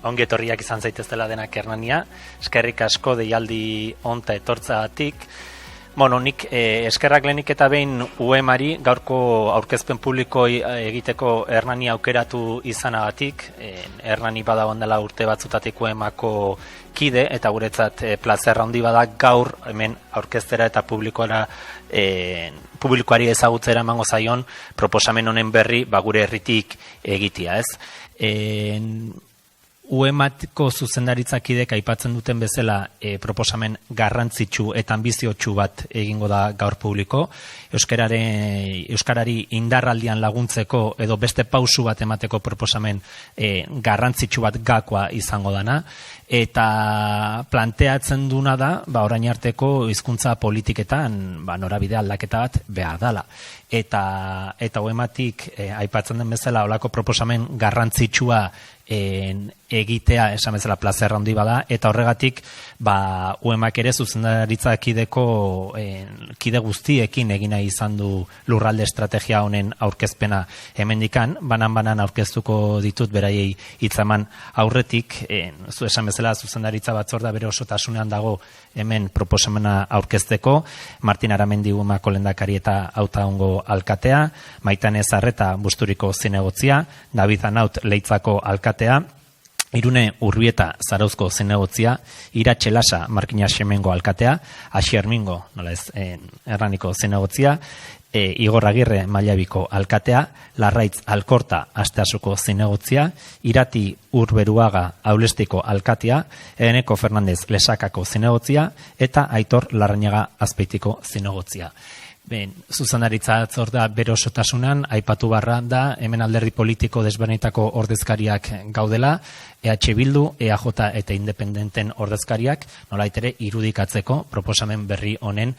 ongi etorriak izan zaiteztela denak Hernania, eskerrik asko deialdi onta etortzagatik. Nik eskerrak lehenik eta behin UEMari gaurko aurkezpen publiko egiteko Hernani aukeratu izanagatik. Hernani bada ondela urte batzutatik UEMako kide eta guretzat plazerra handi bada gaur hemen aurkeztera eta publikoari ezagutzera emango zaion proposamen honen berri gure herritik egitea, ez? UEMako zuzendaritzakidek aipatzen duten bezala proposamen garrantzitsu eta anbiziotsu bat egingo da gaur publiko. Euskarari indarraldian laguntzeko edo beste pausu bat emateko proposamen garrantzitsu bat gakoa izango dana. Eta planteatzen duna da, orain arteko hizkuntza politiketan norabide aldaketa bat behar dela. Eta UEMatik aipatzen den bezala olako proposamen garrantzitsua egitea, esan bezala plazer handi bada, eta horregatik UEMak ere zuzendaritzakideko kide guztiekin egina izan du lurralde estrategia honen aurkezpena hemendikan, banan aurkeztuko ditut beraiei hitzaman aurretik, zu esan bezala zuzendaritza batzorda bere osotasunean dago hemen proposamena aurkezteko, Martin Aramendi UEMako lehendakari eta Hautaongo alkatea, Maitane Zarreta Busturiko zinegotzia, David Anaut Leitzako alkatea, Irune Urbieta Zarauzko zinegotzia, Iratxe Lasa Markina Xemengo alkatea, Asier Mingo, Hernaniko zinegotzia, Igor Agirre Mailabiko alkatea, Larraitz Alkorta Asteasuko zinegotzia, Irati Urberuaga Aulestiko alkatea, Eneko Fernandez Lesakako zinegotzia, eta Aitor Larrañaga Azpeitiko zinegotzia. Zuzendaritza batzordea bere osotasunan aipatu barra da hemen alderdi politiko desberdinetako ordezkariak gaudela, EH Bildu, EAJ eta independenten ordezkariak, nolabait ere irudikatzeko proposamen berri honen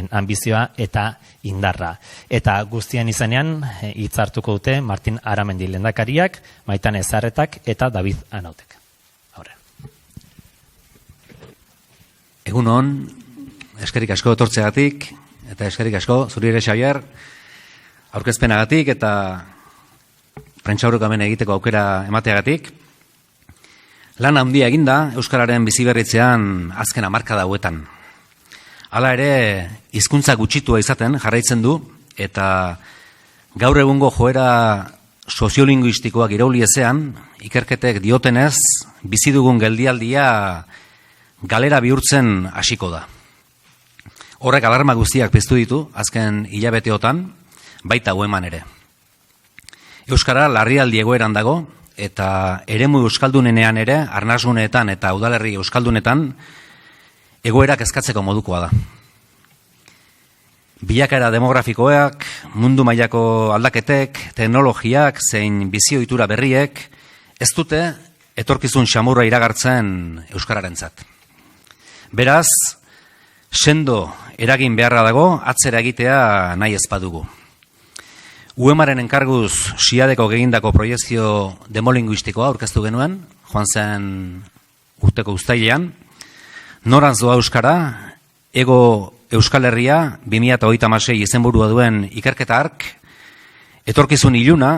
anbizioa eta indarra. Eta guztien izenean hitz hartuko dute Martin Aramendi lehendakariak, Maitane Zarretak eta David Anautek. Egun on, eskerrik asko etortzeagatik. Eta eskerrik asko, zuri ere Xabier, aurkezpenagatik eta prentsaurreko hemen egiteko aukera emateagatik. Lan handia eginda euskararen biziberritzean azken hamarkada hauetan. Hala ere, hizkuntza gutxitua izaten jarraitzen du eta gaur egungo joera soziolinguistikoak irauli ezean, ikerketek diotenez, bizi dugun geldialdia galera bihurtzen hasiko da. Horrek alarma guztiak piztu ditu, azken hilabeteotan, baita UEMan ere. Euskara larrialdi egoeran dago, eta eremu euskaldunenean ere, arnasguneetan eta udalerri euskaldunetan, egoerak eskatzeko modukoa da. Bilakaera demografikoak, mundu mailako aldaketek, teknologiak, zein bizi ohitura berriek, ez dute etorkizun xamurra iragartzen euskararentzat. Beraz, sendo eragin beharra dago, atzera egitea nahi ez badugu. UEMaren enkarguz Siadeko egindako proiekzio demolinguistikoa aurkeztu genuen, joan zen urteko uztailean, Noranz doa euskara, Ego Euskal Herria 2036 izenburua duen ikerketa hark, etorkizun iluna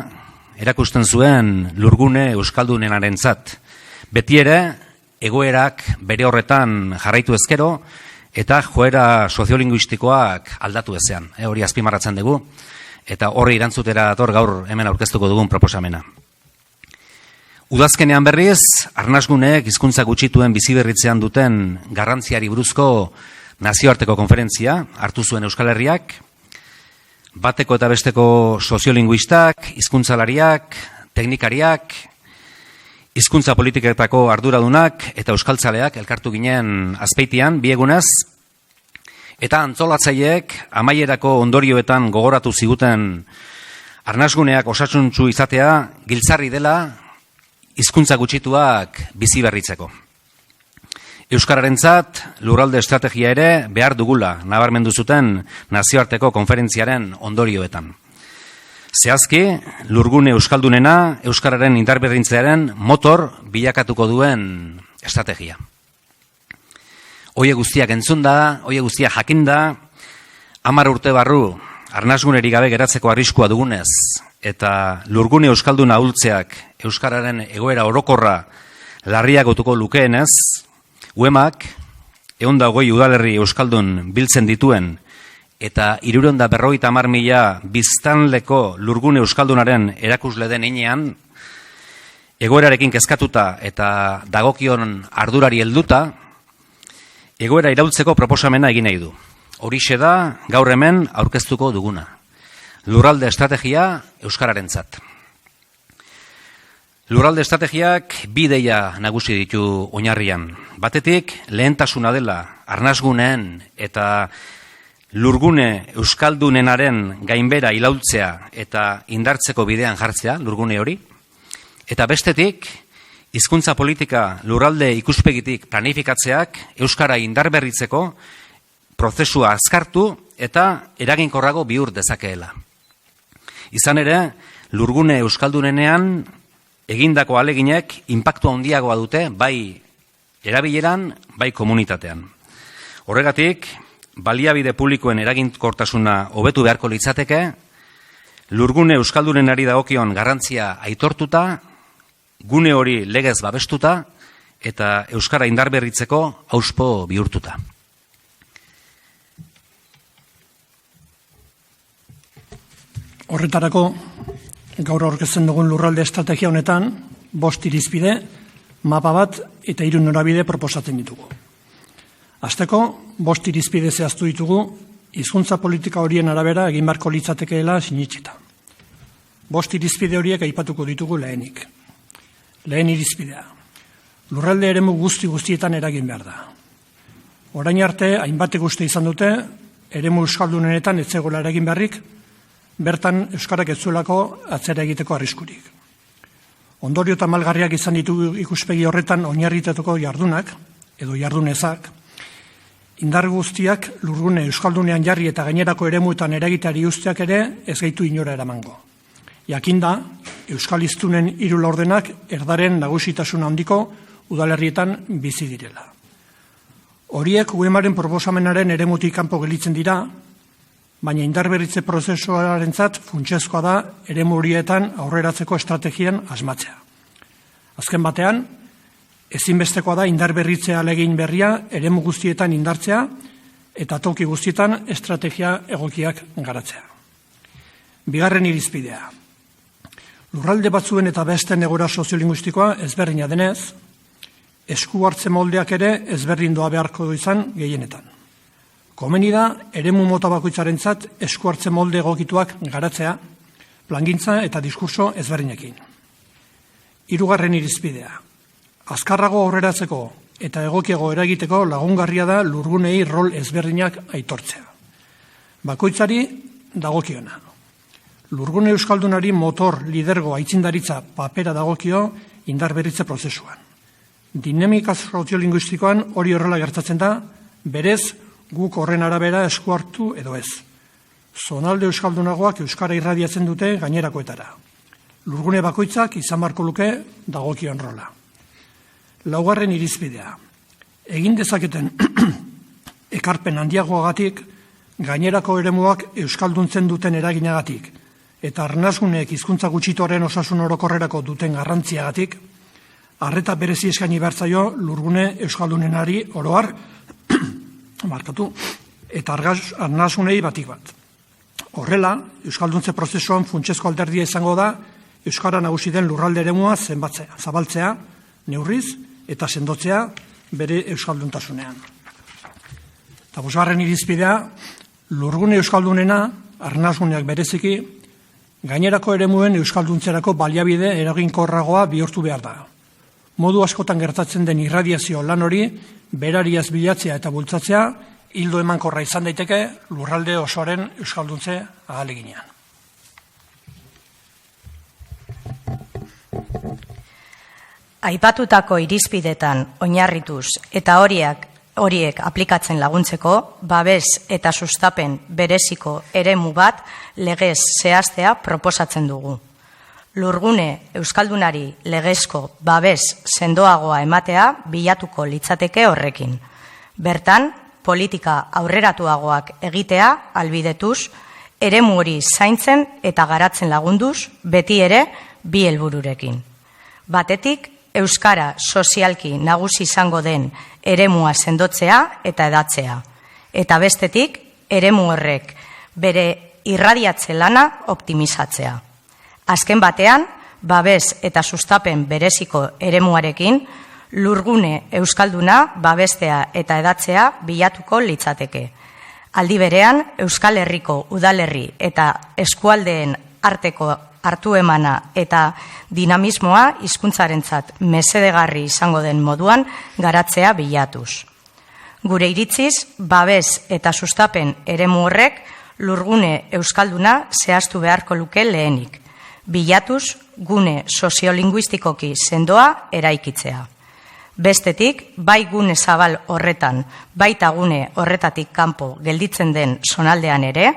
erakusten zuen lurgune euskaldunenarentzat. Beti ere, egoerak bere horretan jarraitu ezkero, eta joera soziolinguistikoak aldatu ezean. Hori azpimarratzen dugu, eta horri erantzutera dator gaur hemen aurkeztuko dugun proposamena. Udazkenean berriz, arnasguneek hizkuntza gutxituen biziberritzean duten garrantziari buruzko nazioarteko konferentzia hartu zuen Euskal Herriak, bateko eta besteko soziolinguistak, hizkuntzalariak, teknikariak, hizkuntza politiketako arduradunak eta euskaltzaleak elkartu ginen Azpeitian bi egunez, eta antolatzaileek amaierako ondorioetan gogoratu ziguten arnasguneak osasuntsu izatea giltzarri dela hizkuntza gutxituak bizi berritzeko. Euskararentzat lurralde estrategia ere behar dugula nabarmendu zuten nazioarteko konferentziaren ondorioetan. Zehazki, lurgune euskaldunena euskararen indarberrintzearen motor bilakatuko duen estrategia. Oie guztiak entzunda, oie guztiak jakinda, 10 urte barru arnasgunerik gabe geratzeko arriskua dugunez, eta lurgune euskalduna ahultzeak euskararen egoera orokorra larriagotuko lukeenez, UEMak 120 udalerri euskaldun biltzen dituen eta 350.000 biztanleko lurgune euskaldunaren erakusle den heinean, egoerarekin kezkatuta eta dagokion ardurari helduta, egoera iraultzeko proposamena egin nahi du. Horixe da gaur hemen aurkeztuko duguna. Lurralde estrategia euskararentzat. Lurralde estrategiak bi ideia nagusi ditu oinarrian. Batetik, lehentasuna dela arnasguneen eta lurgune euskaldunenaren gainbera iraultzea eta indartzeko bidean jartzea, lurgune hori. Eta bestetik, hizkuntza politika lurralde ikuspegitik planifikatzeak euskara indarberritzeko prozesua azkartu eta eraginkorrago bihur dezakeela. Izan ere, lurgune euskaldunenean egindako aleginek inpaktu handiagoa dute bai erabileran, bai komunitatean. Horregatik, baliabide publikoen eraginkortasuna hobetu beharko litzateke, lurgune euskaldunenari dagokion garrantzia aitortuta, gune hori legez babestuta eta euskara indarberritzeko hauspo bihurtuta. Horretarako, gaur aurkezten dugun lurralde estrategia honetan, 5 irizpide, mapa bat eta 3 norabide proposatzen ditugu. Hasteko, 5 irizpide zehaztu ditugu, hizkuntza politika horien arabera egin beharko litzatekeela sinitsita. 5 irizpide horiek aipatuko ditugu lehenik. Lehen irizpidea, lurralde eremu guztietan eragin behar da. Orain arte, hainbatek uste izan dute, eremu euskaldunenetan ez zegoela eragin beharrik, bertan euskarak ez zuelako atzera egiteko arriskurik. Ondorio eta malgarriak izan ditugu ikuspegi horretan oinarritetako jardunak, edo jardunezak, indar guztiak lurgune euskaldunean jarri eta gainerako eremuetan eragiteari usteak ere ez gaitu inora eramango. Jakinda, euskal hiztunen 3 laurdenak erdaren nagusitasun handiko udalerrietan bizi direla. Horiek UEMaren proposamenaren eremutik kanpo gelditzen dira, baina indarberritze prozesuarentzat funtsezkoa da eremu horietan aurreratzeko estrategian asmatzea. Azken batean, ezinbestekoa da indarberritze ahalegin berria eremu guztietan indartzea eta toki guztietan estrategia egokiak garatzea. Bigarren irizpidea. Lurralde batzuen eta besten egoera soziolinguistikoa ezberdina denez, esku hartze moldeak ere ezberdin doa beharko izan gehienetan. Komeni da, eremu mota bakoitzarentzat esku hartze molde egokituak garatzea, plangintza eta diskurso ezberdinekin. 3. irizpidea. Azkarrago aurreratzeko eta egokiago eragiteko lagungarria da lurgunei rol ezberdinak aitortzea. Bakoitzari dagokiona. Lurgune euskaldunari motor, lidergo, aitzindaritza papera dagokio indarberritze prozesuan. Dinamika soziolinguistikoan hori horrela gertatzen da, berez guk horren arabera esku hartu edo ez. Zonalde euskaldunagoak euskara irradiatzen dute gainerakoetara. Lurgune bakoitzak izan beharko luke dagokion rola. 4. irizpidea. Egin dezaketen ekarpen handiagoagatik, gainerako eremuak euskalduntzen duten eraginagatik eta arnasguneek hizkuntza gutxitoaren osasun orokorrerako duten garrantziagatik, arreta berezi eskaini behar zaio lurgune euskaldunenari oroar eta arnasunei batik bat. Horrela, euskalduntze prozesuan funtsezko alderdia izango da euskara nagusi den lurralde eremua zabaltzea, neurriz eta sendotzea bere euskalduntasunean. Eta 5. irizpidea, lurgune euskaldunena, arnasuneak bereziki, gainerako eremuen euskalduntzelako baliabide eraginkorragoa bihurtu behar da. Modu askotan gertatzen den irradiazio lan hori, berariaz bilatzea eta bultzatzea, hildo emankorra izan daiteke lurralde osoaren euskalduntze ahaleginean. Aipatutako irizpidetan oinarrituz eta horiek aplikatzen laguntzeko, babes eta sustapen bereziko eremu bat legez zehaztea proposatzen dugu. Lurgune euskaldunari legezko babes sendoagoa ematea bilatuko litzateke horrekin. Bertan, politika aurreratuagoak egitea ahalbidetuz, eremu hori zaintzen eta garatzen lagunduz, beti ere 2 helbururekin. Batetik, euskara sozialki nagusi izango den eremua sendotzea eta edatzea. Eta bestetik, eremu horrek bere irradiatze lana optimizatzea. Azken batean, babes eta sustapen bereziko eremuarekin, lurgune euskalduna babestea eta edatzea bilatuko litzateke. Aldi berean, Euskal Herriko udalerri eta eskualdeen arteko hartu emana eta dinamismoa hizkuntzarentzat mesedegarri izango den moduan garatzea bilatuz. Gure iritziz, babes eta sustapen eremu horrek lurgune euskalduna zehaztu beharko luke lehenik, bilatuz gune soziolinguistikoki sendoa eraikitzea. Bestetik, bai gune zabal horretan, baita gune horretatik kanpo gelditzen den zonaldean ere,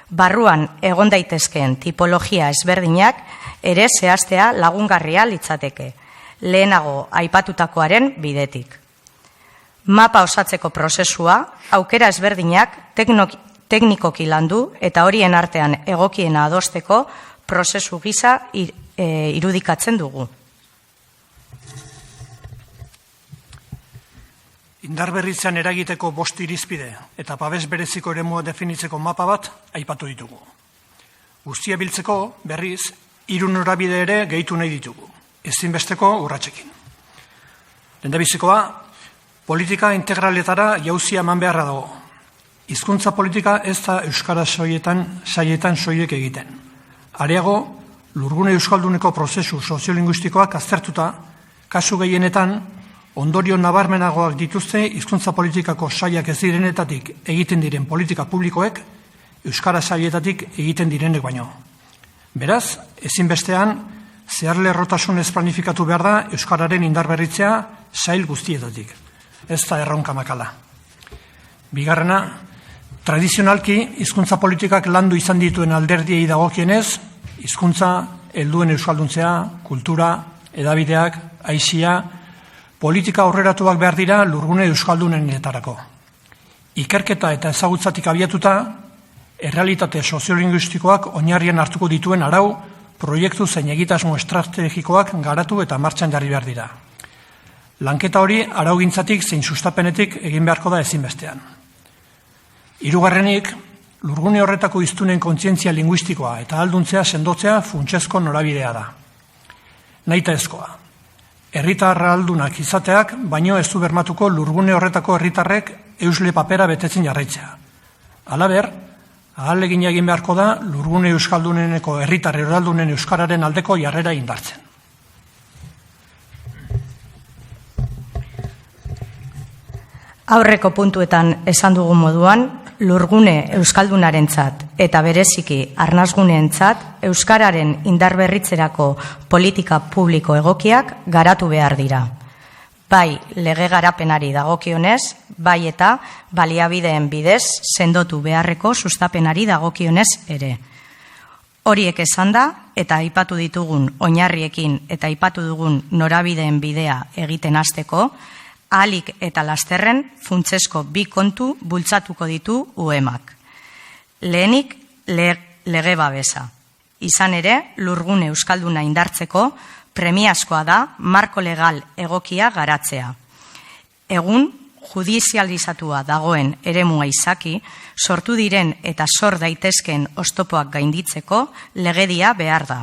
barruan egon daitezkeen tipologia ezberdinak ere zehaztea lagungarria litzateke, lehenago aipatutakoaren bidetik. Mapa osatzeko prozesua, aukera ezberdinak teknikoki landu eta horien artean egokiena adosteko prozesu gisa irudikatzen dugu. Indarberritzean eragiteko 5 irizpide eta babes bereziko eremua definitzeko mapa bat aipatu ditugu. Guztia biltzeko, berriz, 3 norabide ere gehitu nahi ditugu, ezinbesteko urratsekin. Lehendabizikoa, politika integraletara jauzia eman beharra dago. Hizkuntza politika ez da euskara saietan soilik egiten. Areago, lurgune euskalduneko prozesu soziolinguistikoak aztertuta, kasu gehienetan, ondorio nabarmenagoak dituzte hizkuntza politikako saiak ez direnetatik egiten diren politika publikoek, euskara saietatik egiten direnek baino. Beraz, ezinbestean, zeharlerrotasunez planifikatu behar da euskararen indarberritzea sail guztietatik. Ez da erronka makala. Bigarrena, tradizionalki hizkuntza politikak landu izan dituen alderdiei dagokienez, hizkuntza helduen euskalduntzea, kultura, hedabideak, aisia, politika aurreratuak behar dira lurgune euskaldunenetarako. Ikerketa eta ezagutzatik abiatuta, errealitate soziolinguistikoak oinarrian hartuko dituen arau, proiektu zein egitasmo estrategikoak garatu eta martxan jarri behar dira. Lanketa hori araugintzatik zein sustapenetik egin beharko da ezinbestean. Hirugarrenik, lurgune horretako hiztunen kontzientzia linguistikoa eta ahalduntzea sendotzea funtsezko norabidea da. Nahitaezkoa. Herritarra aldunak izateak, baino ez du bermatuko lurgune horretako herritarrek eusle papera betetzen jarraitzea. Halaber, ahalegin egin beharko da lurgune euskalduneneko herritar eraldunen euskararen aldeko jarrera indartzen. Aurreko puntuetan esan dugun moduan, lurgune euskaldunarentzat eta bereziki arnasguneentzat euskararen indarberritzerako politika publiko egokiak garatu behar dira. Bai lege garapenari dagokionez, bai eta baliabideen bidez sendotu beharreko sustapenari dagokionez ere. Horiek esanda eta aipatu ditugun oinarriekin eta aipatu dugun norabideen bidea egiten hasteko, ahalik eta lasterren funtsezko 2 kontu bultzatuko ditu UEMak. Lehenik, lege babesa. Izan ere, lurgune euskalduna indartzeko premiazkoa da marko legal egokia garatzea. Egun, judizializatua dagoen eremua izaki, sortu diren eta sor daitezken oztopoak gainditzeko legedia behar da.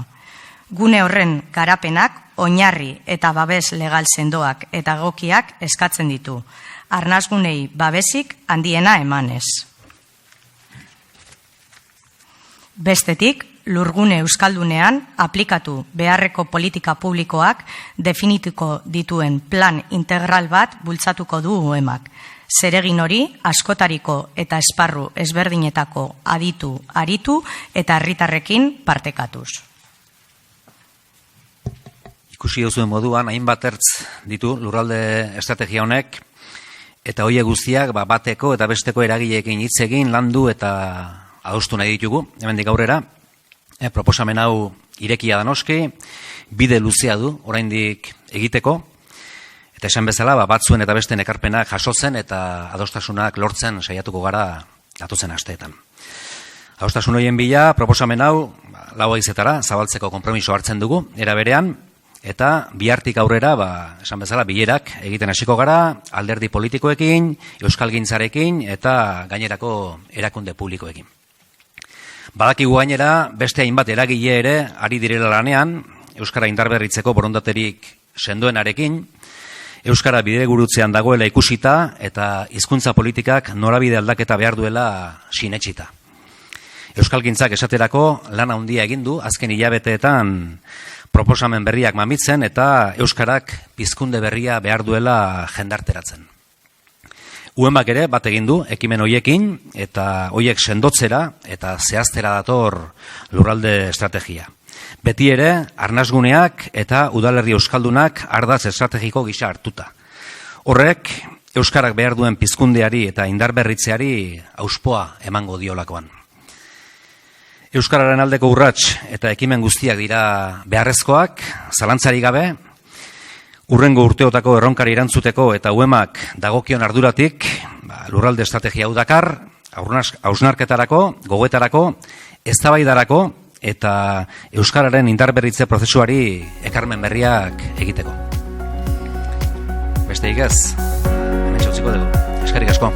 Gune horren garapenak oinarri eta babes legal sendoak eta egokiak eskatzen ditu. Arnasgunei babesik handiena emanez. Bestetik, lurgune euskaldunean aplikatu beharreko politika publikoak definituko dituen plan integral bat bultzatuko du UEMak. Zeregin hori askotariko eta esparru ezberdinetako aditu, aritu eta herritarrekin partekatuz. Ikusi duzuen moduan, hainbat ertz ditu lurralde estrategia honek, eta hoiek guztiak bateko eta besteko eragileekin hitz egin landu eta adostu nahi ditugu. Hemendik aurrera, proposamen hau irekia da noski, bide luzea du oraindik egiteko, eta esan bezala batzuen eta besteen ekarpenak jasotzen eta adostasunak lortzen saiatuko gara datozen asteetan. Adostasun horien bila proposamen hau 4 haizetara zabaltzeko konpromiso hartzen dugu, era berean, eta bihartik aurrera, esan bezala, bilerak egiten hasiko gara, alderdi politikoekin, euskalgintzarekin eta gainerako erakunde publikoekin. Badakigu gainera, beste hainbat eragile ere ari direla lanean, euskara indarberritzeko borondaterik sendoenarekin, euskara bidegurutzean dagoela ikusita eta hizkuntza politikak norabide aldaketa behar duela sinetsita. Euskalgintzak esaterako lan handia egin du azken hilabeteetan proposamen berriak mamitzen eta euskarak pizkunde berria behar duela jendarteratzen. UEMak ere bat egin du ekimen hoiekin eta hoiek sendotzera eta zehaztera dator lurralde estrategia. Beti ere, arnasguneak eta udalerri euskaldunak ardaz estrategiko gisa hartuta. Horrek, euskarak behar duen pizkundeari eta indarberritzeari auspoa emango diolakoan. Euskararen aldeko urrats eta ekimen guztiak dira beharrezkoak, zalantzari gabe, urrengo urteotako erronkari erantzuteko eta UEMak dagokion arduratik, lurralde estrategia hau dakar, hausnarketarako, gogoetarako, eztabaidarako eta euskararen indarberritze prozesuari ekarmen berriak egiteko. Besterik ez, hemen txautziko dugu. Eskerrik asko.